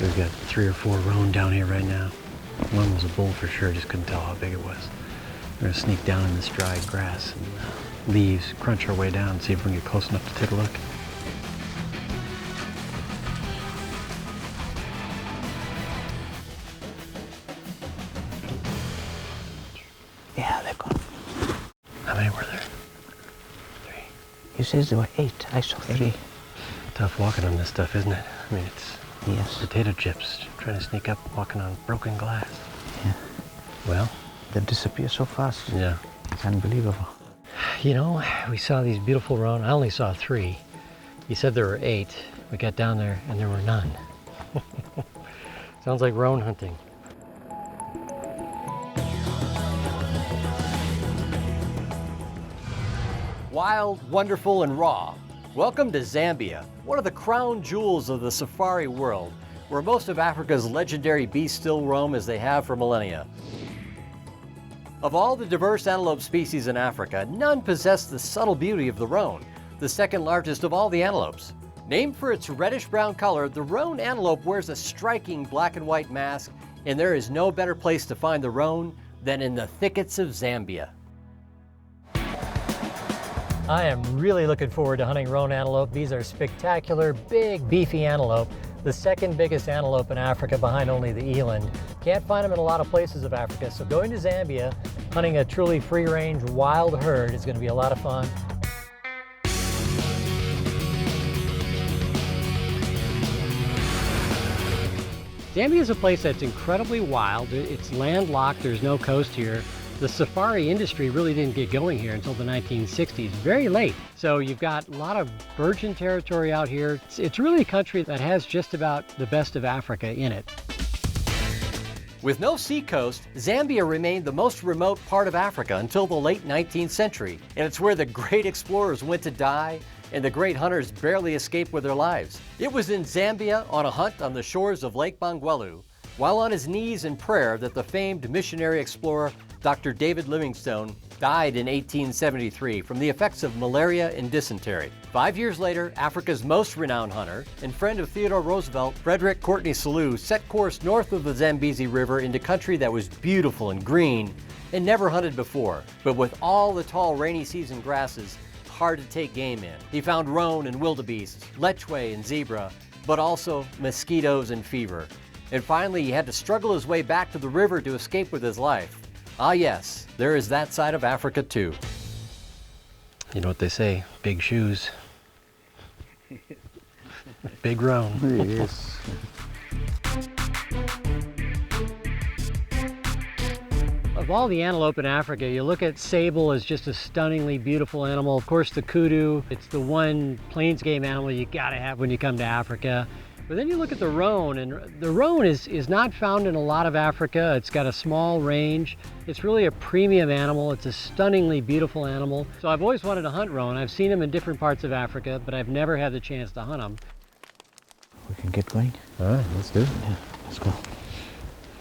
We've got 3 or 4 roan down here right now. One was a bull for sure, just couldn't tell how big it was. We're gonna sneak down in this dry grass and leaves, crunch our way down and see if we can get close enough to take a look. Yeah, they're gone. How many were there? 3. He says there were 8. I saw 3. Tough walking on this stuff, isn't it? I mean, it's Yes. potato chips, trying to sneak up, walking on broken glass. Yeah. Well, They disappear so fast. yeah. It's unbelievable. You know, we saw these beautiful roan. I only saw 3. He said there were 8. We got down there and there were none. Sounds like roan hunting. Wild, wonderful, and raw. Welcome to Zambia, one of the crown jewels of the safari world, where most of Africa's legendary beasts still roam as they have for millennia. Of all the diverse antelope species in Africa, none possess the subtle beauty of the roan, the second largest of all the antelopes. Named for its reddish-brown color, the roan antelope wears a striking black and white mask, and there is no better place to find the roan than in the thickets of Zambia. I am really looking forward to hunting roan antelope. These are spectacular, big, beefy antelope. The second biggest antelope in Africa behind only the eland. Can't find them in a lot of places of Africa, so going to Zambia, hunting a truly free-range wild herd is going to be a lot of fun. Zambia is a place that's incredibly wild. It's landlocked, there's no coast here. The safari industry really didn't get going here until the 1960s, very late. So you've got a lot of virgin territory out here. It's really a country that has just about the best of Africa in it. With no seacoast, Zambia remained the most remote part of Africa until the late 19th century, and it's where the great explorers went to die and the great hunters barely escaped with their lives. It was in Zambia on a hunt on the shores of Lake Bangweulu, while on his knees in prayer, that the famed missionary explorer Dr. David Livingstone died in 1873 from the effects of malaria and dysentery. 5 years later, Africa's most renowned hunter and friend of Theodore Roosevelt, Frederick Courtney Selous, set course north of the Zambezi River into country that was beautiful and green and never hunted before, but with all the tall rainy season grasses, hard to take game in. He found roan and wildebeest, lechwe and zebra, but also mosquitoes and fever. And finally, he had to struggle his way back to the river to escape with his life. Ah yes, there is that side of Africa too. You know what they say, big shoes. Big roan. Yes. Of all the antelope in Africa, you look at sable as just a stunningly beautiful animal. Of course, the kudu, it's the one plains game animal you gotta have when you come to Africa. But then you look at the roan, and the roan is not found in a lot of Africa. It's got a small range. It's really a premium animal. It's a stunningly beautiful animal. So I've always wanted to hunt roan. I've seen them in different parts of Africa, but I've never had the chance to hunt them. We can get going. All right, let's do it. Yeah, let's go.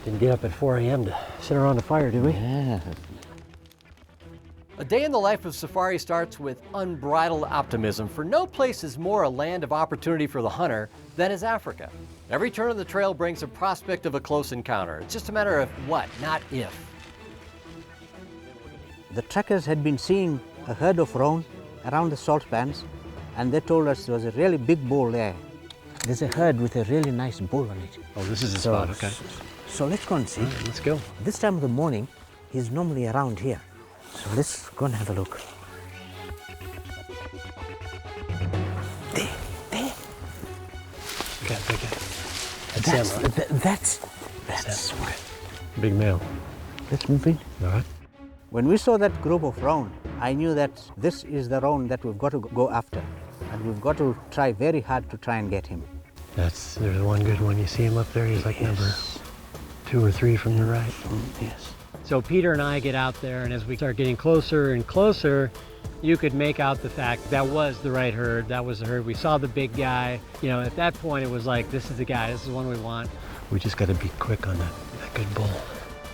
Didn't get up at 4 a.m. to sit around the fire, did we? Yeah. A day in the life of safari starts with unbridled optimism, for no place is more a land of opportunity for the hunter than is Africa. Every turn of the trail brings a prospect of a close encounter. It's just a matter of what, not if. The trekkers had been seeing a herd of roan around the salt pans, and they told us there was a really big bull there. There's a herd with a really nice bull on it. Oh, this is the spot, okay. So let's go and see. All right, let's go. This time of the morning, he's normally around here. So let's go and have a look. There. Okay, okay. That's Sam, okay. Big male. Let's move in. All right. When we saw that group of roan, I knew that this is the roan that we've got to go after. And we've got to try very hard to try and get him. There's one good one. You see him up there? He's like number 2 or 3 from the right. Yes. So Peter and I get out there, and as we start getting closer and closer, you could make out the fact that was the right herd. That was the herd. We saw the big guy. You know, at that point, it was like, this is the guy. This is the one we want. We just got to be quick on that good bull.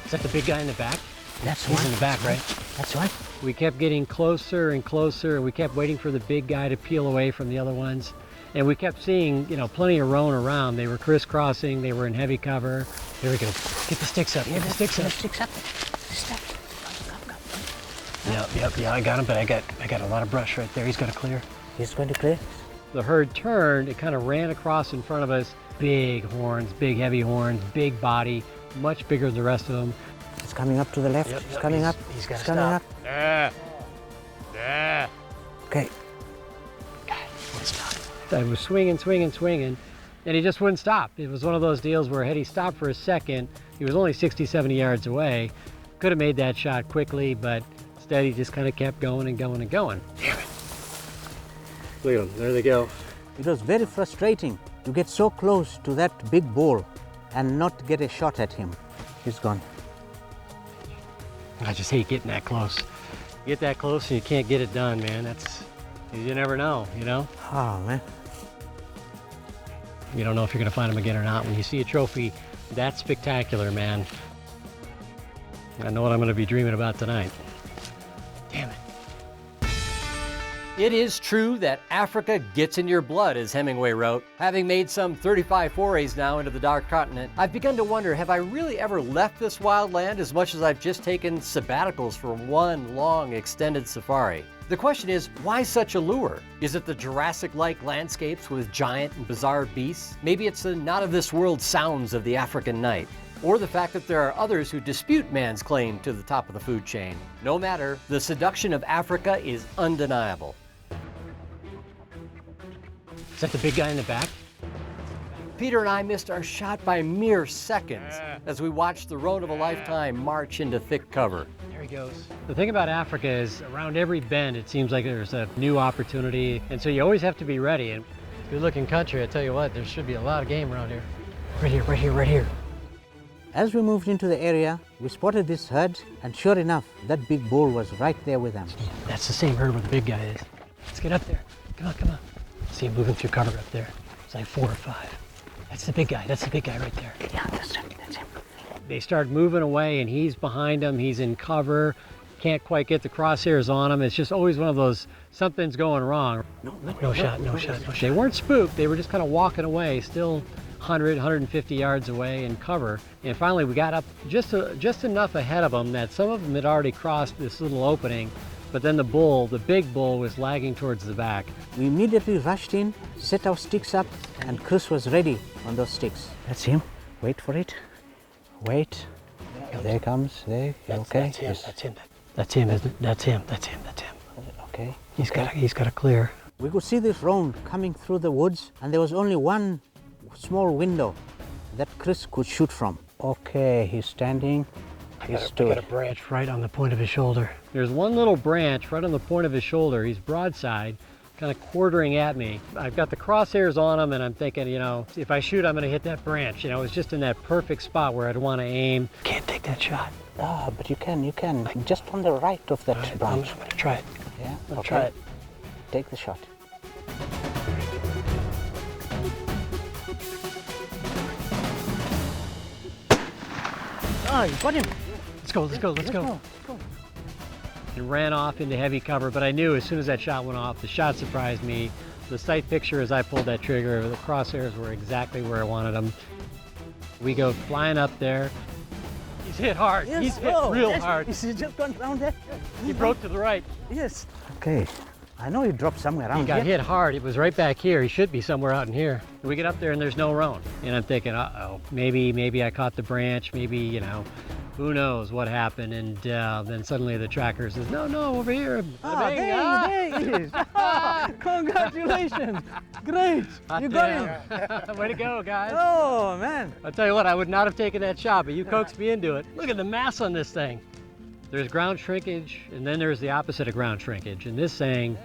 Is that the big guy in the back? That's He's right. in the back, right? That's right. We kept getting closer and closer, and we kept waiting for the big guy to peel away from the other ones. And we kept seeing, you know, plenty of roan around. They were crisscrossing, they were in heavy cover. Here we go. Get the sticks up, get the sticks up. Sticks up. Yeah, I got him, but I got a lot of brush right there. He's got to clear. He's going to clear. The herd turned, it kind of ran across in front of us. Big horns, big heavy horns, big body, much bigger than the rest of them. It's coming up to the left. It's coming up. He's got to coming stop. up. Yeah. Okay. God, he wouldn't stop. I was swinging, and he just wouldn't stop. It was one of those deals where had he stopped for a second, he was only 60, 70 yards away. Could have made that shot quickly, but instead he just kind of kept going and going and going. Damn it. Look at them, there they go. It was very frustrating to get so close to that big bull and not get a shot at him. He's gone. I just hate getting that close. You get that close and you can't get it done, man. You never know, you know? Oh, man. You don't know if you're gonna find them again or not. When you see a trophy that spectacular, man, I know what I'm gonna be dreaming about tonight. Damn it. It is true that Africa gets in your blood, as Hemingway wrote. Having made some 35 forays now into the Dark Continent, I've begun to wonder, have I really ever left this wild land as much as I've just taken sabbaticals for one long extended safari? The question is, why such a lure? Is it the Jurassic-like landscapes with giant and bizarre beasts? Maybe it's the not-of-this-world sounds of the African night. Or the fact that there are others who dispute man's claim to the top of the food chain. No matter, the seduction of Africa is undeniable. Is that the big guy in the back? Peter and I missed our shot by mere seconds as we watched the roan of a lifetime march into thick cover. There he goes. The thing about Africa is around every bend it seems like there's a new opportunity, and so you always have to be ready. And good looking country, I tell you what, there should be a lot of game around here. Right here. As we moved into the area, we spotted this herd, and sure enough, that big bull was right there with them. Yeah, that's the same herd where the big guy is. Let's get up there. Come on. See him moving through cover up there. It's like 4 or 5. That's the big guy right there. Yeah, that's him. They start moving away and he's behind them, he's in cover. Can't quite get the crosshairs on him. It's just always one of those, something's going wrong. No shot. They weren't spooked, they were just kind of walking away, still 100, 150 yards away in cover. And finally we got up just enough ahead of them that some of them had already crossed this little opening, but then the big bull was lagging towards the back. We immediately rushed in, set our sticks up, and Chris was ready on those sticks. That's him. Wait for it. Wait. There he comes. There. Okay. That's him. Okay. He's got to clear. We could see this roan coming through the woods, and there was only one small window that Chris could shoot from. Okay, he's standing. I got a branch right on the point of his shoulder. There's one little branch right on the point of his shoulder. He's broadside, kind of quartering at me. I've got the crosshairs on him and I'm thinking, you know, if I shoot, I'm gonna hit that branch. You know, it's just in that perfect spot where I'd want to aim. Can't take that shot. Ah, but you can. Just on the right of that branch. I'm gonna try it. Yeah, I'll try it. Take the shot. Oh, you got him. Let's go. And ran off into heavy cover, but I knew as soon as that shot went off, the shot surprised me. The sight picture as I pulled that trigger, the crosshairs were exactly where I wanted them. We go flying up there. He's hit hard. Yes, He's hit real hard. He's just gone down there. He broke to the right. Yes. Okay. I know he dropped somewhere around He got here. hit hard. It was right back here. He should be somewhere out in here. We get up there and there's no roan. And I'm thinking, uh-oh, maybe I caught the branch. Maybe, you know, who knows what happened. And then suddenly the tracker says, no, over here. There he is. Congratulations. Great. You got him. Way to go, guys. Oh, man. I'll tell you what, I would not have taken that shot, but you coaxed me into it. Look at the mass on this thing. There's ground shrinkage, and then there's the opposite of ground shrinkage. And this thing,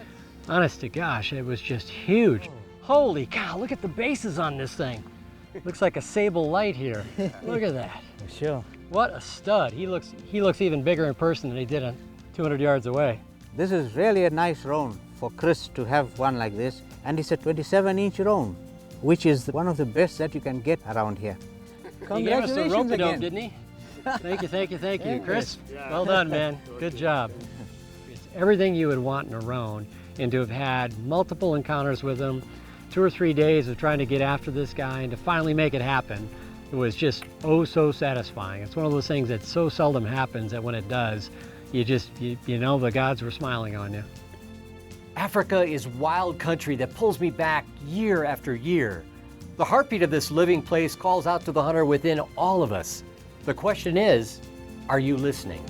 honest to gosh, it was just huge. Holy cow, look at the bases on this thing. Looks like a sable light here. Look at that. Sure. What a stud. He looks even bigger in person than he did 200 yards away. This is really a nice roan for Chris to have one like this. And it's a 27-inch roan, which is one of the best that you can get around here. He gave us the rope again. didn't he? Thank you, Chris. Well done, man. Good job. It's everything you would want in a roan, and to have had multiple encounters with him, 2 or 3 days of trying to get after this guy and to finally make it happen, it was just oh so satisfying. It's one of those things that so seldom happens that when it does, you know the gods were smiling on you. Africa is wild country that pulls me back year after year. The heartbeat of this living place calls out to the hunter within all of us. The question is, are you listening?